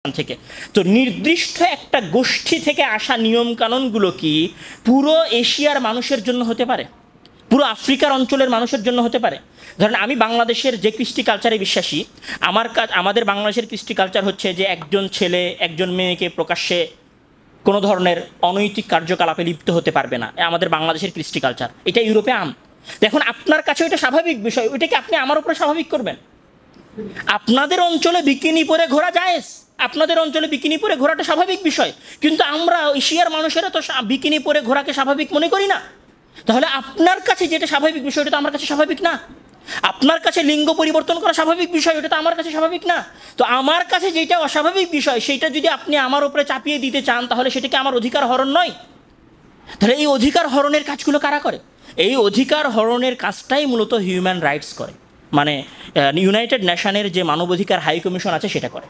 থেকে। তো নির্দিষ্ট একটা গোষ্ঠী থেকে আসা নিয়মকানুনগুলো কি পুরো এশিয়ার মানুষের জন্য হতে পারে, পুরো আফ্রিকার অঞ্চলের মানুষের জন্য হতে পারে? ধরেন আমি বাংলাদেশের যে কৃষ্টি কালচারে বিশ্বাসী, আমাদের বাংলাদেশের কৃষ্টি কালচার হচ্ছে যে একজন ছেলে একজন মেয়েকে প্রকাশ্যে কোনো ধরনের অনৈতিক কার্যকলাপে লিপ্ত হতে পারবে না, আমাদের বাংলাদেশের কৃষ্টি কালচার। এটা ইউরোপে আম। দেখুন আপনার কাছে ওইটা স্বাভাবিক বিষয়, ওইটাকে আপনি আমার উপরে স্বাভাবিক করবেন? আপনাদের অঞ্চলে বিকিনি পরে ঘোরা জায়েজ, আপনাদের অঞ্চলে বিকিনি পরে ঘোরাটা স্বাভাবিক বিষয়, কিন্তু আমরা এশিয়ার মানুষেরা তো বিকিনি পরে ঘোরাকে স্বাভাবিক মনে করি না। তাহলে আপনার কাছে যেটা স্বাভাবিক বিষয় ওটা তো আমার কাছে স্বাভাবিক না। আপনার কাছে লিঙ্গ পরিবর্তন করা স্বাভাবিক বিষয়, ওটা তো আমার কাছে স্বাভাবিক না। তো আমার কাছে যেটা অস্বাভাবিক বিষয় সেইটা যদি আপনি আমার উপরে চাপিয়ে দিতে চান তাহলে সেটাকে আমার অধিকার হরণ নয়? তাহলে এই অধিকার হরণের কাজগুলো কারা করে? এই অধিকার হরণের কাজটাই মূলত হিউম্যান রাইটস করে, মানে ইউনাইটেড নেশনের যে মানবাধিকার হাই কমিশন আছে সেটা করে।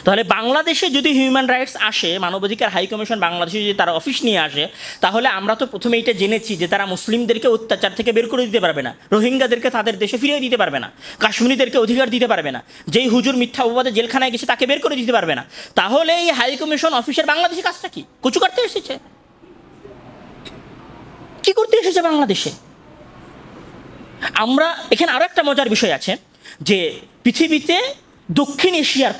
তাহলে বাংলাদেশে যদি হিউম্যান রাইটস আসে, মানবাধিকার হাই কমিশন বাংলাদেশে যদি তারা অফিস নিয়ে আসে, তাহলে আমরা তো প্রথমে এটা জেনেছি যে তারা মুসলিমদেরকে অত্যাচার থেকে বের করে দিতে পারবে না, রোহিঙ্গাদেরকে তাদের দেশে ফিরিয়ে দিতে পারবে না, কাশ্মীরিদেরকে অধিকার দিতে পারবে না, যেই হুজুর মিথ্যা অপবাদে জেলখানায় গেছে তাকে বের করে দিতে পারবে না। তাহলে এই হাই কমিশন অফিসের বাংলাদেশে কাজটা কি? কচু কাটতে এসেছে? কি করতে এসেছে বাংলাদেশে? আমরা এখানে আরো একটা মজার বিষয় আছে যে পৃথিবীতে দক্ষিণ এশিয়ার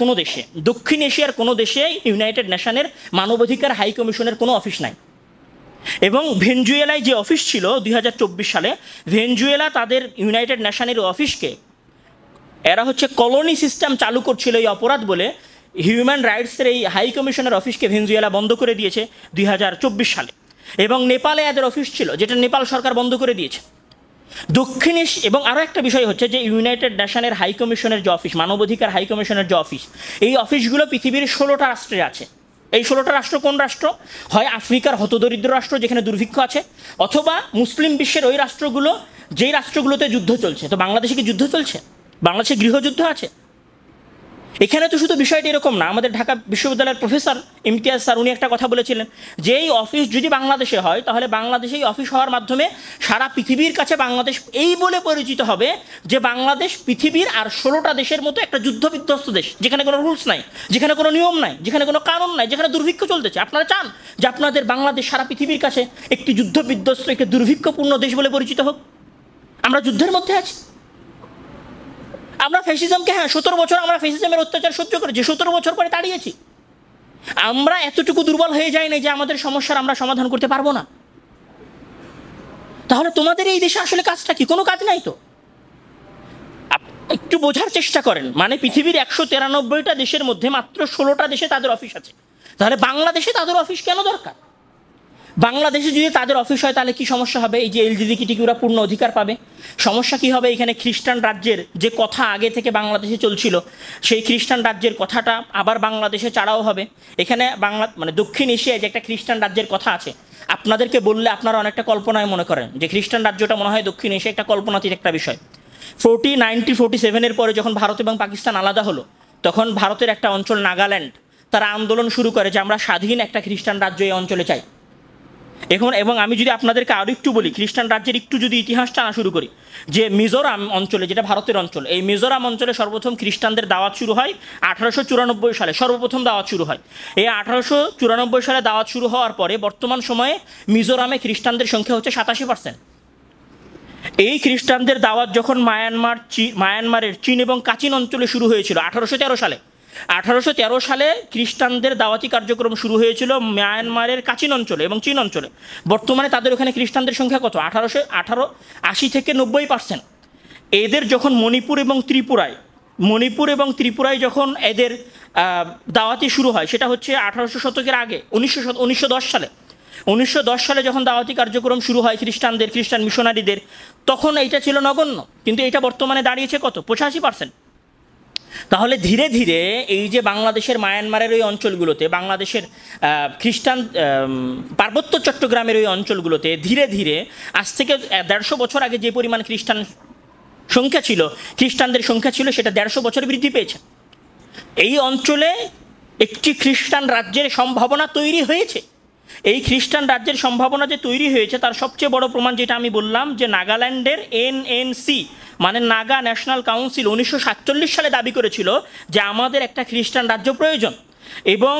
কোনো দেশে ইউনাইটেড নেশনের মানবাধিকার হাই কমিশনের কোনো অফিস নাই। এবং ভেনেজুয়েলায় যে অফিস ছিল 2024 সালে, ভেনেজুয়েলা তাদের ইউনাইটেড নেশনের অফিসকে, এরা হচ্ছে কলোনি সিস্টেম চালু করছিল এই অপরাধ বলে, হিউম্যান রাইটসের এই হাই কমিশনের অফিসকে ভেনেজুয়েলা বন্ধ করে দিয়েছে 2024 সালে। এবং নেপালে এদের অফিস ছিল, যেটা নেপাল সরকার বন্ধ করে দিয়েছে। দক্ষিণ এশিয়া এবং আরও একটা বিষয় হচ্ছে যে ইউনাইটেড নেশনের হাই কমিশনের যে অফিস, মানবাধিকার হাই কমিশনের যে অফিস, এই অফিসগুলো পৃথিবীর 16টা রাষ্ট্রে আছে। এই 16টা রাষ্ট্র কোন রাষ্ট্র? হয় আফ্রিকার হতদরিদ্র রাষ্ট্র যেখানে দুর্ভিক্ষ আছে, অথবা মুসলিম বিশ্বের ওই রাষ্ট্রগুলো যেই রাষ্ট্রগুলোতে যুদ্ধ চলছে। তো বাংলাদেশে কি যুদ্ধ চলছে? বাংলাদেশে গৃহযুদ্ধ আছে? এখানে তো শুধু বিষয়টি এরকম না। আমাদের ঢাকা বিশ্ববিদ্যালয়ের প্রফেসর ইমতিয়াজ স্যার উনি একটা কথা বলেছিলেন যে এই অফিস যদি বাংলাদেশে হয় তাহলে বাংলাদেশে এই অফিস হওয়ার মাধ্যমে সারা পৃথিবীর কাছে বাংলাদেশ এই বলে পরিচিত হবে যে বাংলাদেশ পৃথিবীর আর 16টা দেশের মতো একটা যুদ্ধবিধ্বস্ত দেশ, যেখানে কোনো রুলস নাই, যেখানে কোনো নিয়ম নাই, যেখানে কোনো কানুন নাই, যেখানে দুর্ভিক্ষ চলতেছে। আপনারা চান যে আপনাদের বাংলাদেশ সারা পৃথিবীর কাছে একটি যুদ্ধবিধ্বস্ত, একটি দুর্ভিক্ষপূর্ণ দেশ বলে পরিচিত হোক? আমরা যুদ্ধের মধ্যে আছি। আমরা ফ্যাসিজমকে, 17 বছর আমরা ফ্যাসিজমের অত্যাচার সহ্য করেছি, 17 বছর পরে তাড়িয়েছি। আমরা এতটুকু দুর্বল হয়ে যাই না যে আমাদের সমস্যার আমরা সমাধান করতে পারবো না? তাহলে তোমাদের এই দেশে আসলে কাজটা কি? কোনো কাজ নাই তো। একটু বোঝার চেষ্টা করেন, মানে পৃথিবীর 193টা দেশের মধ্যে মাত্র 16টা দেশে তাদের অফিস আছে। তাহলে বাংলাদেশে তাদের অফিস কেন দরকার? বাংলাদেশে যদি তাদের অফিস হয় তাহলে কি সমস্যা হবে? এই যে এলজিবিটিকিউরা পূর্ণ অধিকার পাবে। সমস্যা কি হবে? এখানে খ্রিস্টান রাজ্যের যে কথা আগে থেকে বাংলাদেশে চলছিল সেই খ্রিস্টান রাজ্যের কথাটা আবার বাংলাদেশে চাড়াও হবে। এখানে মানে দক্ষিণ এশিয়ায় যে একটা খ্রিস্টান রাজ্যের কথা আছে, আপনাদেরকে বললে আপনারা অনেকটা কল্পনায় মনে করেন যে খ্রিস্টান রাজ্যটা মনে হয় দক্ষিণ এশিয়া একটা কল্পনাতীত একটা বিষয়। 1947 পরে যখন ভারত এবং পাকিস্তান আলাদা হলো তখন ভারতের একটা অঞ্চল নাগাল্যান্ড, তারা আন্দোলন শুরু করে যে আমরা স্বাধীন একটা খ্রিস্টান রাজ্য এই অঞ্চলে চাই। এবং আমি যদি আপনাদেরকে আরও একটু বলি, খ্রিস্টান রাজ্যের একটু যদি ইতিহাস টানা শুরু করি, যে মিজোরাম অঞ্চলে, যেটা ভারতের অঞ্চল, এই মিজোরাম অঞ্চলে সর্বপ্রথম খ্রিস্টানদের দাওয়াত শুরু হয় 1894 সালে। সর্বপ্রথম দাওয়াত শুরু হয় এই 1894 সালে। দাওয়াত শুরু হওয়ার পরে বর্তমান সময়ে মিজোরামে খ্রিস্টানদের সংখ্যা হচ্ছে 87%। এই খ্রিস্টানদের দাওয়াত যখন মায়ানমারের চীন এবং কাচিন অঞ্চলে শুরু হয়েছিল 1813 সালে। 1813 সালে খ্রিস্টানদের দাওয়াতি কার্যক্রম শুরু হয়েছিল মায়ানমারের কাচিন অঞ্চলে এবং চীন অঞ্চলে। বর্তমানে তাদের ওখানে খ্রিস্টানদের সংখ্যা কত? 80 থেকে 90%। এদের যখন মণিপুর এবং ত্রিপুরায় যখন এদের দাওয়াতি শুরু হয় সেটা হচ্ছে 1800 শতকের আগে, 1910 সালে। 1910 সালে যখন দাওয়াতি কার্যক্রম শুরু হয় খ্রিস্টান মিশনারিদের, তখন এইটা ছিল নগণ্য, কিন্তু এটা বর্তমানে দাঁড়িয়েছে কত? 85%। তাহলে ধীরে ধীরে এই যে বাংলাদেশের মায়ানমারের ওই অঞ্চলগুলোতে, বাংলাদেশের খ্রিস্টান পার্বত্য চট্টগ্রামের ওই অঞ্চলগুলোতে ধীরে ধীরে আজ থেকে 150 বছর আগে যে পরিমাণ খ্রিস্টানদের সংখ্যা ছিল সেটা 150 বছর বৃদ্ধি পেয়েছে। এই অঞ্চলে একটি খ্রিস্টান রাজ্যের সম্ভাবনা তৈরি হয়েছে। এই খ্রিস্টান রাজ্যের সম্ভাবনা যে তৈরি হয়েছে তার সবচেয়ে বড় প্রমাণ যেটা আমি বললাম, যে নাগাল্যান্ডের NNC মানে নাগা ন্যাশনাল কাউন্সিল 1947 সালে দাবি করেছিল যে আমাদের একটা খ্রিস্টান রাজ্য প্রয়োজন। এবং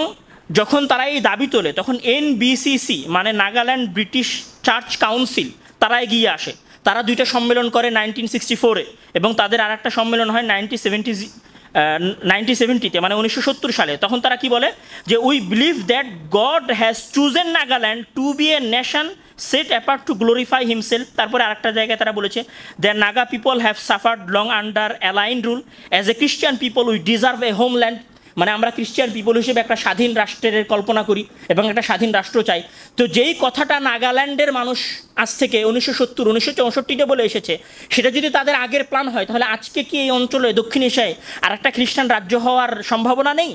যখন তারা এই দাবি তোলে তখন NBCC মানে নাগাল্যান্ড ব্রিটিশ চার্চ কাউন্সিল তারা এগিয়ে আসে। তারা দুইটা সম্মেলন করে 1964-এ এবং তাদের আর একটা সম্মেলন হয় 1970-তে মানে 1970 সালে। তখন তারা কি বলে যে we believe that God has chosen Nagaland to be a nation set apart to glorify himself. তারপরে আরেকটা জায়গায় তারা বলেছে the Naga people have suffered long under alien rule as a Christian people we deserve a homeland. মানে আমরা Christian people হিসেবে একটা স্বাধীন রাষ্ট্রের কল্পনা করি এবং একটা স্বাধীন রাষ্ট্র চাই। তো যেই কথাটা নাগাল্যান্ডের মানুষ আজ থেকে 1970-1964-তে বলে এসেছে, সেটা যদি তাদের আগের প্ল্যান হয় তাহলে আজকে কি এই অঞ্চলে দক্ষিণ এশিয়ায় আর একটা খ্রিস্টান রাজ্য হওয়ার সম্ভাবনা নেই?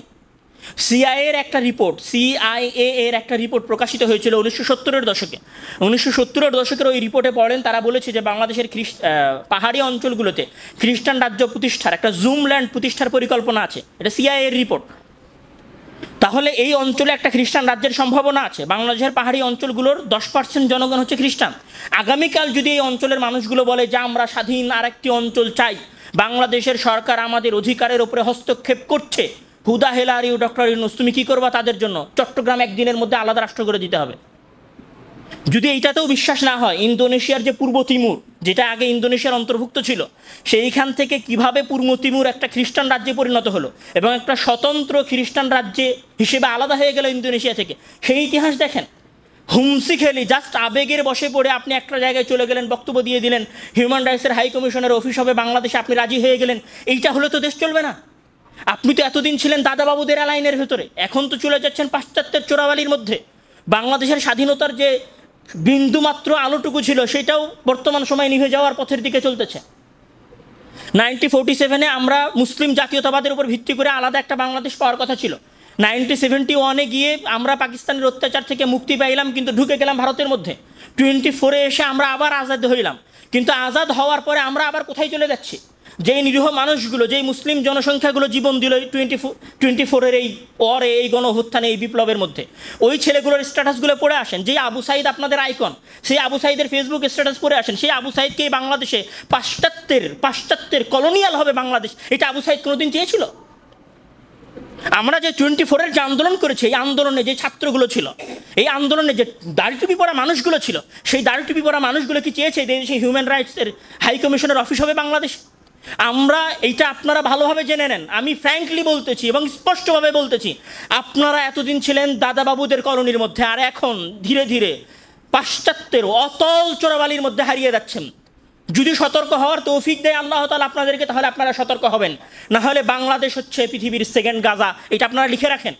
CIA এর একটা রিপোর্ট প্রকাশিত হয়েছিল 1970-এর দশকে। 1970-এর দশকের ওই রিপোর্টে পড়েন, তারা বলেছে যে বাংলাদেশের পাহাড়ি অঞ্চলগুলোতে খ্রিস্টান রাজ্য প্রতিষ্ঠার একটা জুমল্যান্ড প্রতিষ্ঠার পরিকল্পনা আছে। এটা CIA এর রিপোর্ট। তাহলে এই অঞ্চলে একটা খ্রিস্টান রাজ্যের সম্ভাবনা আছে। বাংলাদেশের পাহাড়ি অঞ্চলগুলোর 10% জনগণ হচ্ছে খ্রিস্টান। আগামীকাল যদি এই অঞ্চলের মানুষগুলো বলে যে আমরা স্বাধীন আরেকটি অঞ্চল চাই, বাংলাদেশের সরকার আমাদের অধিকারের উপরে হস্তক্ষেপ করছে, হুদা হেলারিউ ডক্টর ইউনূস তুমি কী করবা তাদের জন্য? চট্টগ্রাম একদিনের মধ্যে আলাদা রাষ্ট্র করে দিতে হবে। যদি এইটাতেও বিশ্বাস না হয়, ইন্দোনেশিয়ার যে পূর্ব তিমুর, যেটা আগে ইন্দোনেশিয়ার অন্তর্ভুক্ত ছিল, সেইখান থেকে কিভাবে পূর্ব তিমুর একটা খ্রিস্টান রাজ্যে পরিণত হলো এবং একটা স্বতন্ত্র খ্রিস্টান রাজ্যে হিসেবে আলাদা হয়ে গেল ইন্দোনেশিয়া থেকে, সেই ইতিহাস দেখেন। হুমসি খেলি জাস্ট আবেগের বশে পড়ে আপনি একটা জায়গায় চলে গেলেন, বক্তব্য দিয়ে দিলেন, হিউম্যান রাইটসের হাই কমিশনের অফিস হবে বাংলাদেশে, আপনি রাজি হয়ে গেলেন। এইটা হলে তো দেশ চলবে না। আপনি তো এতদিন ছিলেন দাদাবাবুদের আলাইনের ভেতরে, এখন তো চলে যাচ্ছেন পাশ্চাত্যের চোরাবালির মধ্যে। বাংলাদেশের স্বাধীনতার যে বিন্দুমাত্র আলোটুকু ছিল সেটাও বর্তমান সময়ে নিভে যাওয়ার পথের দিকে চলতেছে। 1947-এ আমরা মুসলিম জাতীয়তাবাদের উপর ভিত্তি করে আলাদা একটা বাংলাদেশ পাওয়ার কথা ছিল। 1971-এ গিয়ে আমরা পাকিস্তানের অত্যাচার থেকে মুক্তি পাইলাম, কিন্তু ঢুকে গেলাম ভারতের মধ্যে। 24-এ এসে আমরা আবার আজাদ হইলাম, কিন্তু আজাদ হওয়ার পরে আমরা আবার কোথায় চলে যাচ্ছি? যেই নিরীহ মানুষগুলো, যেই মুসলিম জনসংখ্যাগুলো জীবন দিল 24-এর এই পরে, এই গণঅভ্যুত্থানে, এই বিপ্লবের মধ্যে, ওই ছেলেগুলোর স্ট্যাটাসগুলো পড়ে আসেন। যেই আবু সাইদ আপনাদের আইকন, সেই আবু সাইদের ফেসবুক স্ট্যাটাস পড়ে আসেন। সেই আবু সাইদকে বাংলাদেশে পাশ্চাত্যের কলোনিয়াল হবে বাংলাদেশ, এটা আবু সাইদ কোনোদিন চেয়েছিল? আমরা যে 24-এর যে আন্দোলন করেছি, এই আন্দোলনে যে ছাত্রগুলো ছিল, এই আন্দোলনে যে দাড়ি টুপি পরা মানুষগুলো ছিল, সেই দাড়ি টুপি পরা মানুষগুলো কি চেয়েছে সেই হিউম্যান রাইটসের হাই কমিশনের অফিস হবে বাংলাদেশ? আমরা এইটা আপনারা ভালোভাবে জেনে নেন। আমি ফ্র্যাঙ্কলি বলতেছি এবং স্পষ্টভাবে বলতেছি, আপনারা এতদিন ছিলেন দাদাবাবুদের কলোনির মধ্যে, আর এখন ধীরে ধীরে পাশ্চাত্যের অতল চোরাবালির মধ্যে হারিয়ে যাচ্ছেন। যদি সতর্ক হওয়ার তৌফিক দেয় আল্লাহ তাআলা আপনাদেরকে, তাহলে আপনারা সতর্ক হবেন। না হলে বাংলাদেশ হচ্ছে পৃথিবীর সেকেন্ড গাজা, এটা আপনারা লিখে রাখেন।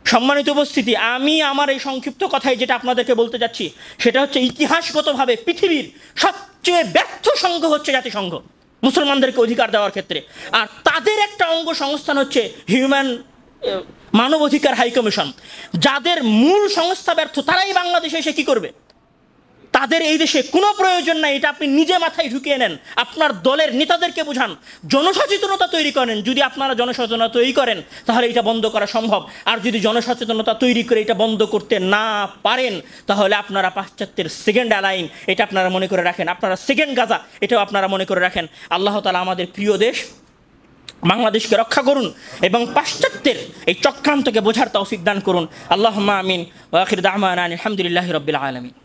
সম্মানিত উপস্থিতি, আমি আমার এই সংক্ষিপ্ত কথায় যেটা আপনাদেরকে বলতে যাচ্ছি সেটা হচ্ছে, ইতিহাসগতভাবে পৃথিবীর সবচেয়ে ব্যর্থ সংঘ হচ্ছে জাতিসংঘ মুসলমানদেরকে অধিকার দেওয়ার ক্ষেত্রে। আর তাদের একটা অঙ্গ সংস্থান হচ্ছে মানব অধিকার হাই কমিশন। যাদের মূল সংস্থা ব্যর্থ, তারাই বাংলাদেশে এসে কী করবে? তাদের এই দেশে কোনো প্রয়োজন নাই। এটা আপনি নিজে মাথায় ঢুকিয়ে নেন, আপনার দলের নেতাদেরকে বোঝান, জনসচেতনতা তৈরি করেন। যদি আপনারা জনসচেতনতা তৈরি করেন তাহলে এটা বন্ধ করা সম্ভব। আর যদি জনসচেতনতা তৈরি করে এটা বন্ধ করতে না পারেন, তাহলে আপনারা পাশ্চাত্যের সেকেন্ড অ্যালাইন, এটা আপনারা মনে করে রাখেন। আপনারা সেকেন্ড গাজা, এটাও আপনারা মনে করে রাখেন। আল্লাহ তাআলা আমাদের প্রিয় দেশ বাংলাদেশকে রক্ষা করুন এবং পাশ্চাত্যের এই চক্রান্তকে বোঝার তৌফিক দান করুন। আল্লাহুম্মা আমিন। ওয়া আখিরু দাওয়ানা আলহামদুলিল্লাহি রাব্বিল আলামিন।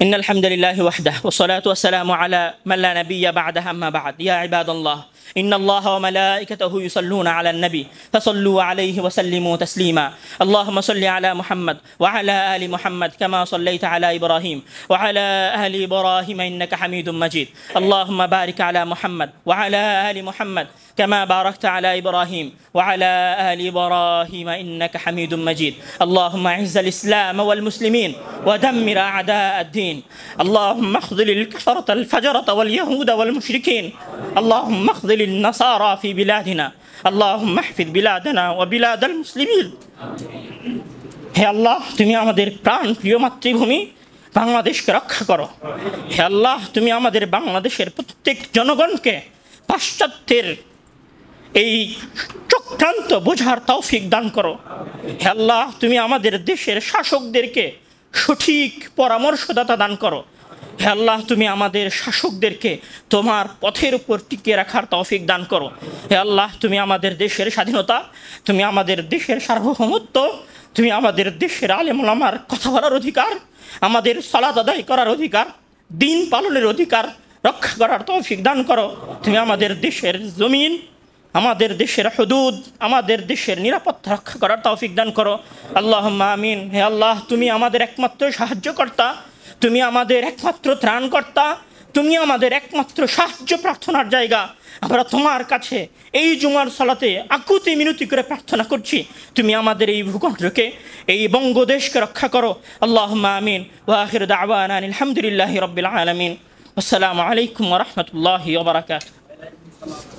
إن الحمد لله وحده والصلاة والسلام على من لا نبي بعده أما بعد يا عباد الله إن الله وملائكته يصلون على النبي فصلوا عليه وسلموا تسليما اللهم صل على محمد وعلى آل محمد كما صليت على إبراهيم وعلى آل إبراهيم إنك حميد مجيد اللهم بارك على محمد وعلى آل محمد كما باركت على إبراهيم وعلى آل إبراهيم إنك حميد مجيد اللهم أعز الإسلام والمسلمين ودمر أعداء الدين اللهم اخذل الكفرة الفجرة واليهود والمشركين اللهم اخذل النصارى في بلادنا اللهم احفظ بلادنا وبلاد المسلمين হে আল্লাহ, তুমি আমাদের প্রাণ প্রিয় মাতৃভূমি বাংলাদেশকে রক্ষা করো। হে আল্লাহ, তুমি আমাদের বাংলাদেশের প্রত্যেক জনগণকে পাশ্চাত্যের এই চক্রান্ত বোঝার তৌফিক দান করো। হে আল্লাহ, তুমি আমাদের দেশের শাসকদেরকে সঠিক পরামর্শদাতা দান করো। হে আল্লাহ, তুমি আমাদের শাসকদেরকে তোমার পথের উপর টিকিয়ে রাখার তৌফিক দান করো। হে আল্লাহ, তুমি আমাদের দেশের স্বাধীনতা, তুমি আমাদের দেশের সার্বভৌমত্ব, তুমি আমাদের দেশের আলেম ওলামার কথা বলার অধিকার, আমাদের সালাত আদায় করার অধিকার, দিন পালনের অধিকার রক্ষা করার তৌফিক দান করো। তুমি আমাদের দেশের জমিন, আমাদের দেশের হুদুদ, আমাদের দেশের নিরাপত্তা রক্ষা করার তৌফিক দান করো। আল্লাহুম্মা আমিন। হে আল্লাহ, তুমি আমাদের একমাত্র সাহায্যকর্তা, তুমি আমাদের একমাত্র ত্রাণকর্তা, তুমি আমাদের একমাত্র সাহায্য প্রার্থনার জায়গা। আমরা তোমার কাছে এই জুমার সালাতে আকুতি মিনতি করে প্রার্থনা করছি, তুমি আমাদের এই ভূখণ্ডকে, এই বঙ্গদেশকে রক্ষা করো। আল্লাহুম্মা আমিন। ওয়া আখিরু দাওয়ানা আলহামদুলিল্লাহি রাব্বিল আলামিন। আসসালামু আলাইকুম ওয়া রাহমাতুল্লাহি ওয়া বারাকাতুহু।